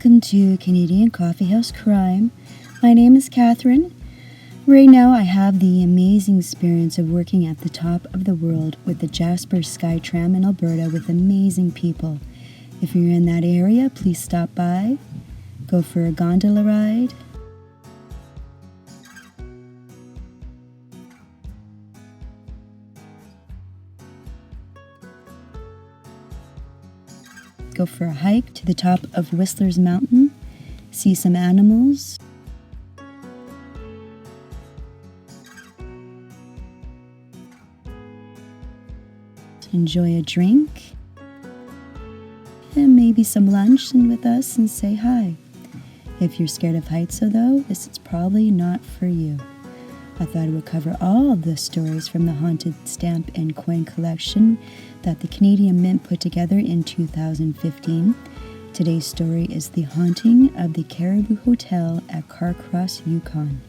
welcome to Canadian Coffee House Crime. My name is Catherine. Right now I have the amazing experience of working at the top of the world with the Jasper Skytram in Alberta with amazing people. If you're in that area, please stop by, go for a gondola ride. Go for a hike to the top of Whistler's Mountain, see some animals. Enjoy a drink, and maybe some lunch and with us and say hi. If you're scared of heights though, this is probably not for you. I thought I would cover all of the stories from the haunted stamp and coin collection that the Canadian Mint put together in 2015. Today's story is the haunting of the Caribou Hotel at Carcross, Yukon.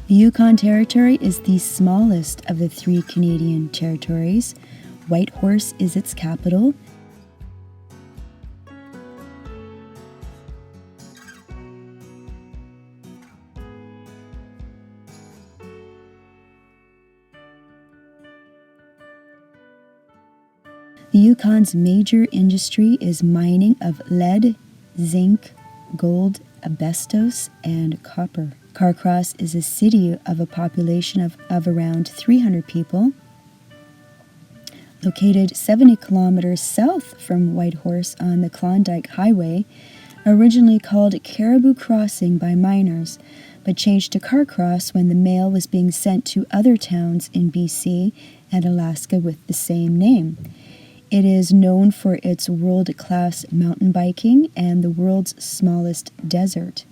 The Yukon Territory is the smallest of the 3 Canadian territories. Whitehorse is its capital. The Yukon's major industry is mining of lead, zinc, gold, asbestos, and copper. Carcross is a city of a population of around 300 people, located 70 kilometers south from Whitehorse on the Klondike Highway, originally called Caribou Crossing by miners, but changed to Carcross when the mail was being sent to other towns in BC and Alaska with the same name. It is known for its world-class mountain biking and the world's smallest desert.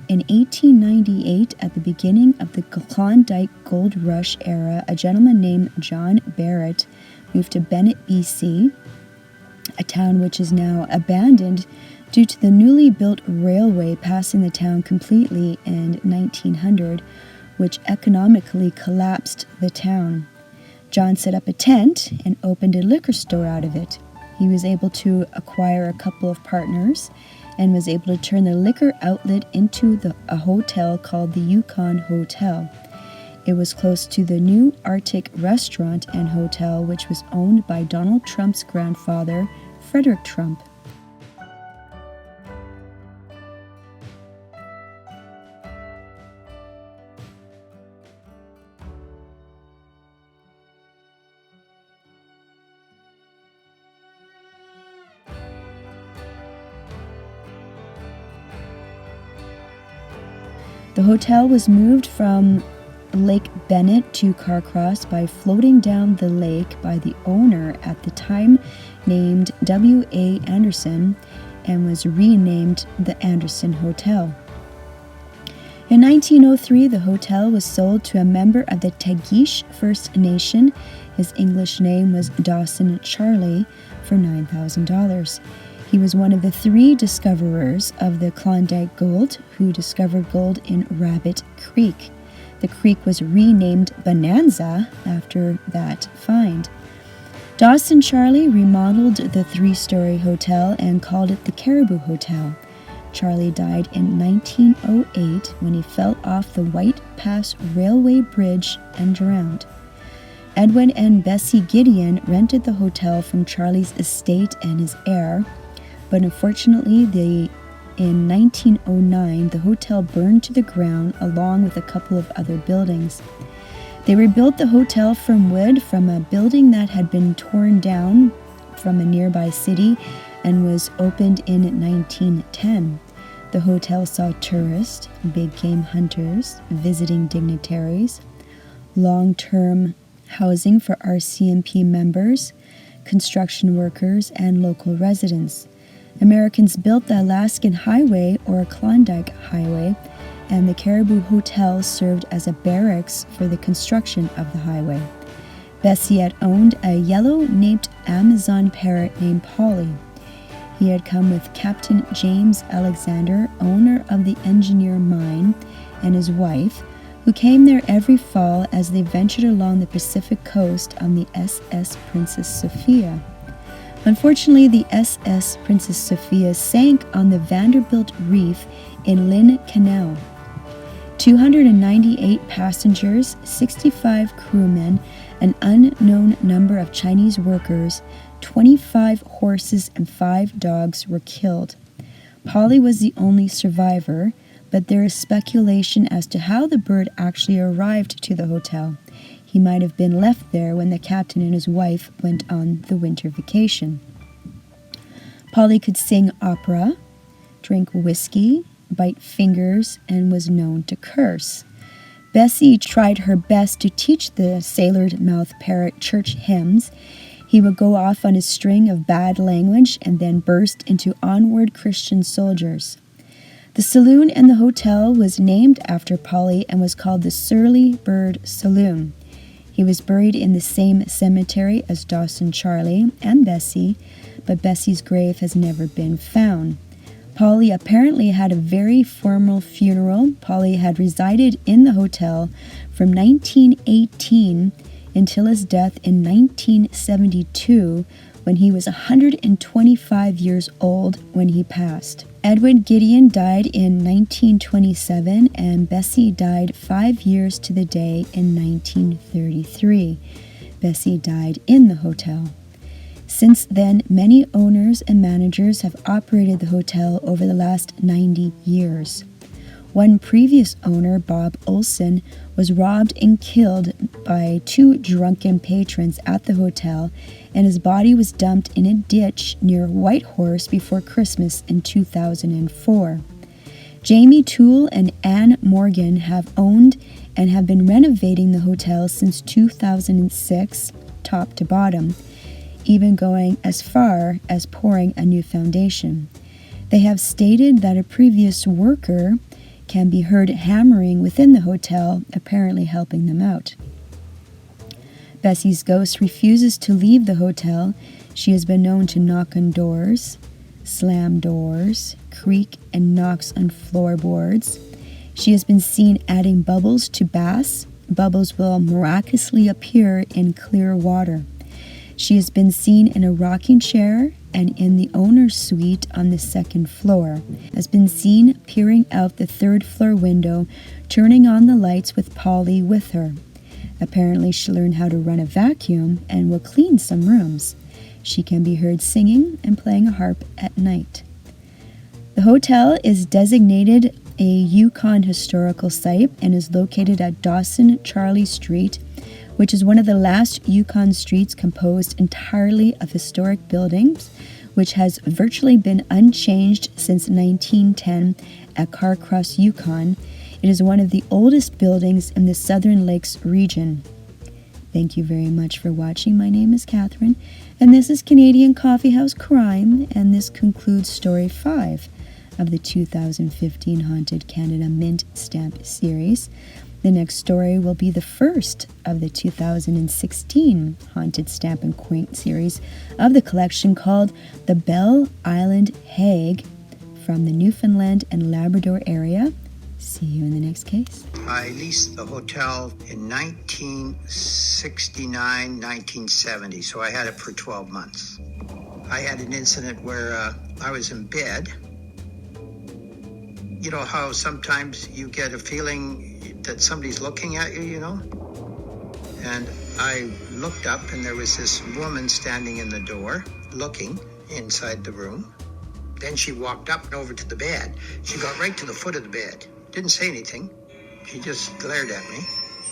In 1898, at the beginning of the Klondike Gold Rush era, a gentleman named John Barrett moved to Bennett, BC, a town which is now abandoned due to the newly built railway passing the town completely in 1900, which economically collapsed the town. John set up a tent and opened a liquor store out of it. He was able to acquire a couple of partners and was able to turn the liquor outlet into a hotel called the Yukon Hotel. It was close to the new Arctic restaurant and hotel, which was owned by Donald Trump's grandfather, Frederick Trump. The hotel was moved from Lake Bennett to Carcross by floating down the lake by the owner at the time named W.A. Anderson and was renamed the Anderson Hotel. In 1903, the hotel was sold to a member of the Tagish First Nation. His English name was Dawson Charlie for $9,000. He was one of the 3 discoverers of the Klondike Gold who discovered gold in Rabbit Creek. The creek was renamed Bonanza after that find. Dawson Charlie remodeled the 3-story hotel and called it the Caribou Hotel. Charlie died in 1908 when he fell off the White Pass Railway Bridge and drowned. Edwin and Bessie Gideon rented the hotel from Charlie's estate and his heir, but unfortunately, in 1909, the hotel burned to the ground along with a couple of other buildings. They rebuilt the hotel from wood from a building that had been torn down from a nearby city and was opened in 1910. The hotel saw tourists, big game hunters, visiting dignitaries, long-term housing for RCMP members, construction workers, and local residents. Americans built the Alaskan Highway, or Klondike Highway, and the Caribou Hotel served as a barracks for the construction of the highway. Bessie had owned a yellow-naped Amazon parrot named Polly. He had come with Captain James Alexander, owner of the Engineer Mine, and his wife, who came there every fall as they ventured along the Pacific coast on the SS Princess Sophia. Unfortunately, the SS Princess Sophia sank on the Vanderbilt Reef in Lynn Canal. 298 passengers, 65 crewmen, an unknown number of Chinese workers, 25 horses, and 5 dogs were killed. Polly was the only survivor, but there is speculation as to how the bird actually arrived to the hotel. He might have been left there when the captain and his wife went on the winter vacation. Polly could sing opera, drink whiskey, bite fingers, and was known to curse. Bessie tried her best to teach the sailor-mouthed parrot church hymns. He would go off on a string of bad language and then burst into onward Christian soldiers. The saloon in the hotel was named after Polly and was called the Surly Bird Saloon. He was buried in the same cemetery as Dawson Charlie and Bessie, but Bessie's grave has never been found. Polly apparently had a very formal funeral. Polly had resided in the hotel from 1918 until his death in 1972, when he was 125 years old when he passed. Edwin Gideon died in 1927, and Bessie died 5 years to the day in 1933. Bessie died in the hotel. Since then, many owners and managers have operated the hotel over the last 90 years. One previous owner, Bob Olson, was robbed and killed by 2 drunken patrons at the hotel, and his body was dumped in a ditch near Whitehorse before Christmas in 2004. Jamie Toole and Ann Morgan have owned and have been renovating the hotel since 2006, top to bottom, even going as far as pouring a new foundation. They have stated that a previous worker can be heard hammering within the hotel, apparently helping them out. Bessie's ghost refuses to leave the hotel. She has been known to knock on doors, slam doors, creak and knocks on floorboards. She has been seen adding bubbles to baths. Bubbles will miraculously appear in clear water. She has been seen in a rocking chair and in the owner's suite on the 2nd floor, has been seen peering out the 3rd floor window, turning on the lights with Polly with her. Apparently she learned how to run a vacuum and will clean some rooms. She can be heard singing and playing a harp at night. The hotel is designated a Yukon historical site and is located at Dawson Charlie Street, which is one of the last Yukon streets composed entirely of historic buildings, which has virtually been unchanged since 1910 at Carcross, Yukon. It is one of the oldest buildings in the Southern Lakes region. Thank you very much for watching. My name is Catherine, and this is Canadian Coffeehouse Crime, and this concludes Story 5 of the 2015 Haunted Canada Mint Stamp series. The next story will be the first of the 2016 Haunted Stamp and Quaint series of the collection, called The Bell Island Hag, from the Newfoundland and Labrador area. See you in the next case. I leased the hotel in 1969, 1970, so I had it for 12 months. I had an incident where I was in bed. You know how sometimes you get a feeling that somebody's looking at you, you know? And I looked up, and there was this woman standing in the door, looking inside the room. Then she walked up and over to the bed. She got right to the foot of the bed. Didn't say anything. She just glared at me.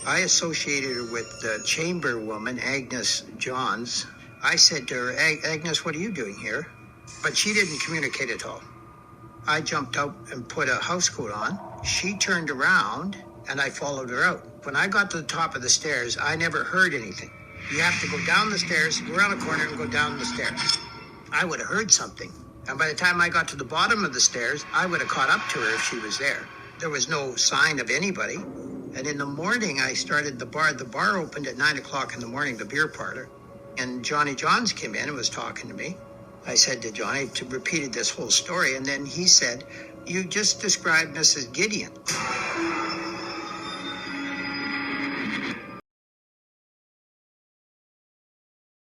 I associated her with the chamber woman, Agnes Johns. I said to her, Agnes, what are you doing here? But she didn't communicate at all. I jumped out and put a house coat on. She turned around and I followed her out. When I got to the top of the stairs, I never heard anything. You have to go down the stairs, go around the corner and go down the stairs. I would have heard something. And by the time I got to the bottom of the stairs, I would have caught up to her if she was there. There was no sign of anybody. And in the morning, I started the bar. The bar opened at 9 o'clock in the morning, the beer parlor. And Johnny Johns came in and was talking to me. I said to Johnny, repeated this whole story. And then he said, "You just described Mrs. Gideon."